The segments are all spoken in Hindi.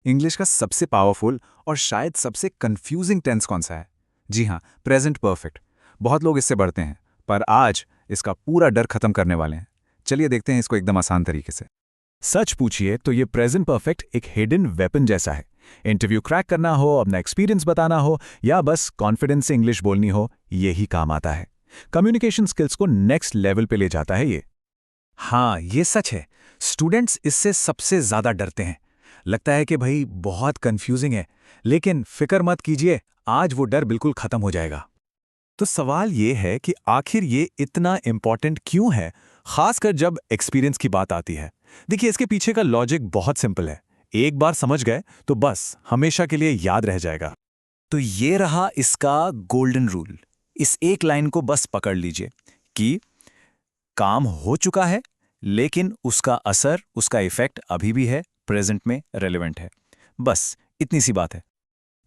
इंग्लिश का सबसे पावरफुल और शायद सबसे कंफ्यूजिंग टेंस कौन सा है? जी हाँ, प्रेजेंट परफेक्ट। बहुत लोग इससे बढ़ते हैं, पर आज इसका पूरा डर खत्म करने वाले हैं। चलिए देखते हैं इसको एकदम आसान तरीके से। सच पूछिए तो ये प्रेजेंट परफेक्ट एक हिडन वेपन जैसा है। इंटरव्यू क्रैक करना हो, अपना एक्सपीरियंस बताना हो या बस कॉन्फिडेंस से इंग्लिश बोलनी हो, यही काम आता है। कम्युनिकेशन स्किल्स को नेक्स्ट लेवल पे ले जाता है ये। हाँ, ये सच है। स्टूडेंट्स इससे सबसे ज्यादा डरते हैं। लगता है कि भाई बहुत कंफ्यूजिंग है, लेकिन फिक्र मत कीजिए, आज वो डर बिल्कुल खत्म हो जाएगा। तो सवाल ये है कि आखिर ये इतना इंपॉर्टेंट क्यों है, खासकर जब एक्सपीरियंस की बात आती है। देखिए, इसके पीछे का लॉजिक बहुत सिंपल है। एक बार समझ गए तो बस हमेशा के लिए याद रह जाएगा। तो ये रहा इसका गोल्डन रूल। इस एक लाइन को बस पकड़ लीजिए कि काम हो चुका है, लेकिन उसका असर, उसका इफेक्ट अभी भी है, प्रेजेंट में रेलेवेंट है। बस इतनी सी बात है।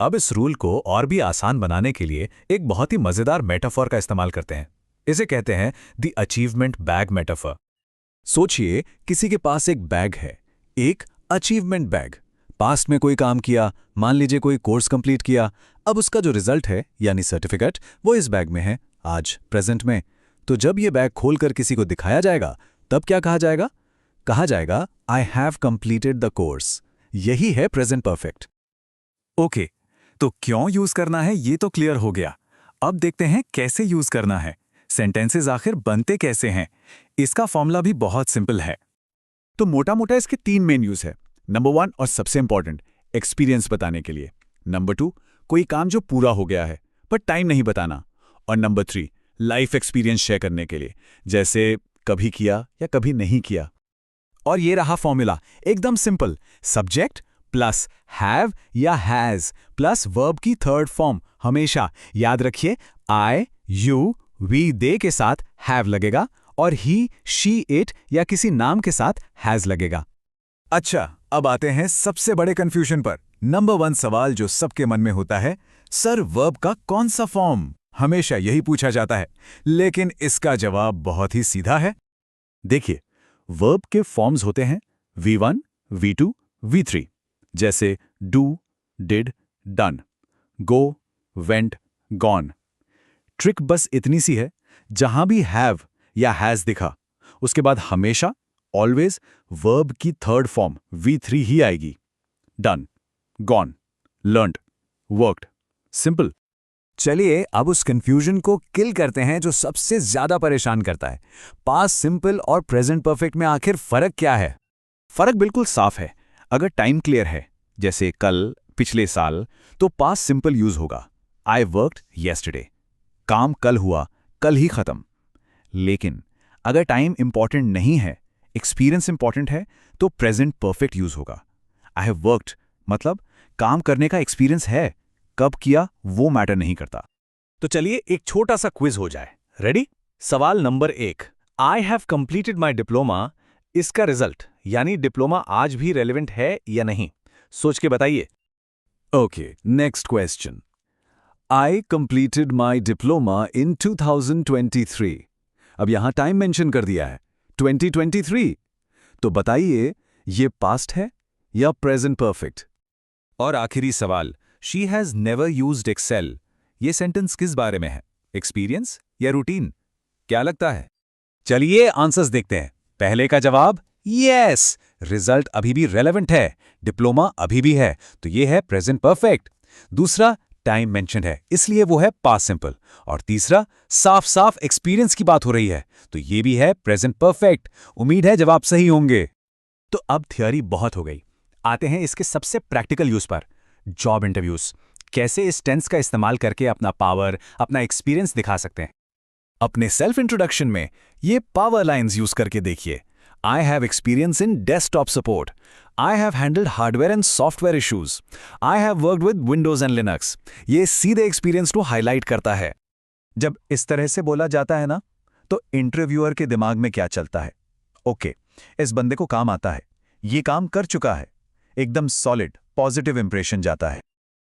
अब इस रूल को और भी आसान बनाने के लिए एक बहुत ही मजेदार मेटाफॉर का इस्तेमाल करते हैं। इसे कहते हैं द अचीवमेंट बैग मेटाफॉर। सोचिए, किसी के पास एक बैग है, एक अचीवमेंट बैग। पास्ट में कोई काम किया, मान लीजिए कोई कोर्स कंप्लीट किया, अब उसका जो रिजल्ट है यानी सर्टिफिकेट, वो इस बैग में है, आज प्रेजेंट में। तो जब ये बैग खोलकर किसी को दिखाया जाएगा, तब क्या कहा जाएगा? कहा जाएगा, I have completed the course. यही है प्रेजेंट परफेक्ट। ओके, तो क्यों यूज करना है ये तो क्लियर हो गया। अब देखते हैं कैसे यूज करना है। सेंटेंसेस आखिर बनते कैसे हैं? इसका फॉर्मूला भी बहुत सिंपल है। तो मोटा मोटा इसके 3 मेन यूज है। नंबर 1 और सबसे इंपॉर्टेंट, एक्सपीरियंस बताने के लिए। नंबर 2, कोई काम जो पूरा हो गया है पर टाइम नहीं बताना। और नंबर 3, लाइफ एक्सपीरियंस शेयर करने के लिए, जैसे कभी किया या कभी नहीं किया। और ये रहा फॉर्मूला, एकदम सिंपल। सब्जेक्ट प्लस हैव या हैज प्लस वर्ब की थर्ड फॉर्म। हमेशा याद रखिए, आई, यू, वी, दे के साथ हैव लगेगा और ही, शी, इट या किसी नाम के साथ हैज लगेगा। अच्छा, अब आते हैं सबसे बड़े कंफ्यूजन पर। नंबर 1 सवाल जो सबके मन में होता है, सर वर्ब का कौन सा फॉर्म? हमेशा यही पूछा जाता है, लेकिन इसका जवाब बहुत ही सीधा है। देखिए, वर्ब के फॉर्म्स होते हैं V1, V2, V3, जैसे do, did, done, go, went, gone. Trick बस इतनी सी है, जहां भी हैव या हैज दिखा, उसके बाद हमेशा ऑलवेज वर्ब की थर्ड फॉर्म V3 ही आएगी। Done, gone, learned, worked. Simple. चलिए अब उस कंफ्यूजन को किल करते हैं जो सबसे ज्यादा परेशान करता है। पास्ट सिंपल और प्रेजेंट परफेक्ट में आखिर फर्क क्या है? फर्क बिल्कुल साफ है। अगर टाइम क्लियर है, जैसे कल, पिछले साल, तो पास्ट सिंपल यूज होगा, आई वर्कड येस्टरडे। काम कल हुआ, कल ही खत्म। लेकिन अगर टाइम इंपॉर्टेंट नहीं है, एक्सपीरियंस इंपॉर्टेंट है, तो प्रेजेंट परफेक्ट यूज होगा। आई हैव वर्कड मतलब काम करने का एक्सपीरियंस है, कब किया वो मैटर नहीं करता। तो चलिए एक छोटा सा क्विज हो जाए। रेडी? सवाल number 1, I have completed my diploma, इसका रिजल्ट यानी डिप्लोमा आज भी रेलेवेंट है या नहीं? सोच के बताइए। Okay, next question. I completed my diploma in 2023। अब यहां टाइम मेंशन कर दिया है 2023। तो बताइए, ये पास्ट है या प्रेजेंट परफेक्ट? और आखिरी सवाल, she has never used Excel, ये सेंटेंस किस बारे में है? एक्सपीरियंस या रूटीन? क्या लगता है? चलिए आंसर्स देखते हैं। पहले का जवाब यस, रिजल्ट अभी भी रेलेवेंट है, डिप्लोमा अभी भी है, तो ये है प्रेजेंट परफेक्ट। दूसरा, टाइम मेंशन है, इसलिए वो है पास्ट सिंपल। और तीसरा, साफ साफ एक्सपीरियंस की बात हो रही है, तो ये भी है प्रेजेंट परफेक्ट। उम्मीद है जवाब सही होंगे। तो अब थियोरी बहुत हो गई, आते हैं इसके सबसे प्रैक्टिकल यूज पर, जॉब इंटरव्यूज। कैसे इस टेंस का इस्तेमाल करके अपना पावर, अपना एक्सपीरियंस दिखा सकते हैं। अपने सेल्फ इंट्रोडक्शन में ये पावर लाइंस यूज करके देखिए। I have experience in desktop support, I have handled hardware and software issues, I have worked with Windows and Linux. ये सीधे एक्सपीरियंस को हाईलाइट करता है। जब इस तरह से बोला जाता है ना, तो इंटरव्यूअर के दिमाग में क्या चलता है? ओके, इस बंदे को काम आता है, ये काम कर चुका है, एकदम सॉलिड पॉजिटिव इंप्रेशन जाता है।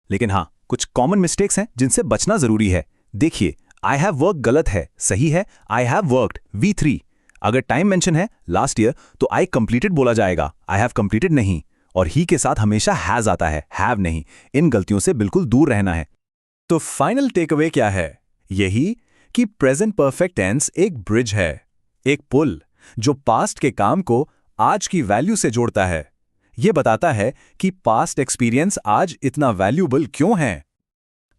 लेकिन हाँ, कुछ कॉमन मिस्टेक्स हैं जिनसे बचना जरूरी है। देखिए, आई हैव वर्क गलत है, सही है आई हैव वर्कड V3। अगर टाइम मेंशन है लास्ट ईयर, तो आई कंप्लीटेड बोला जाएगा, आई हैव कंप्लीटेड नहीं। और ही के साथ हमेशा हैज आता है, हैव नहीं। इन गलतियों से बिल्कुल दूर रहना है। तो फाइनल टेकअवे क्या है? यही कि प्रेजेंट परफेक्ट टेंस एक ब्रिज है, एक पुल जो पास्ट के काम को आज की वैल्यू से जोड़ता है। यह बताता है कि पास्ट एक्सपीरियंस आज इतना वैल्यूबल क्यों है।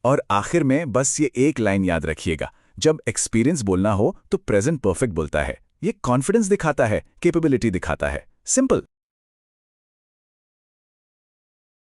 और आखिर में बस ये एक लाइन याद रखिएगा, जब एक्सपीरियंस बोलना हो तो प्रेजेंट परफेक्ट बोलता है। ये कॉन्फिडेंस दिखाता है, कैपेबिलिटी दिखाता है। सिंपल।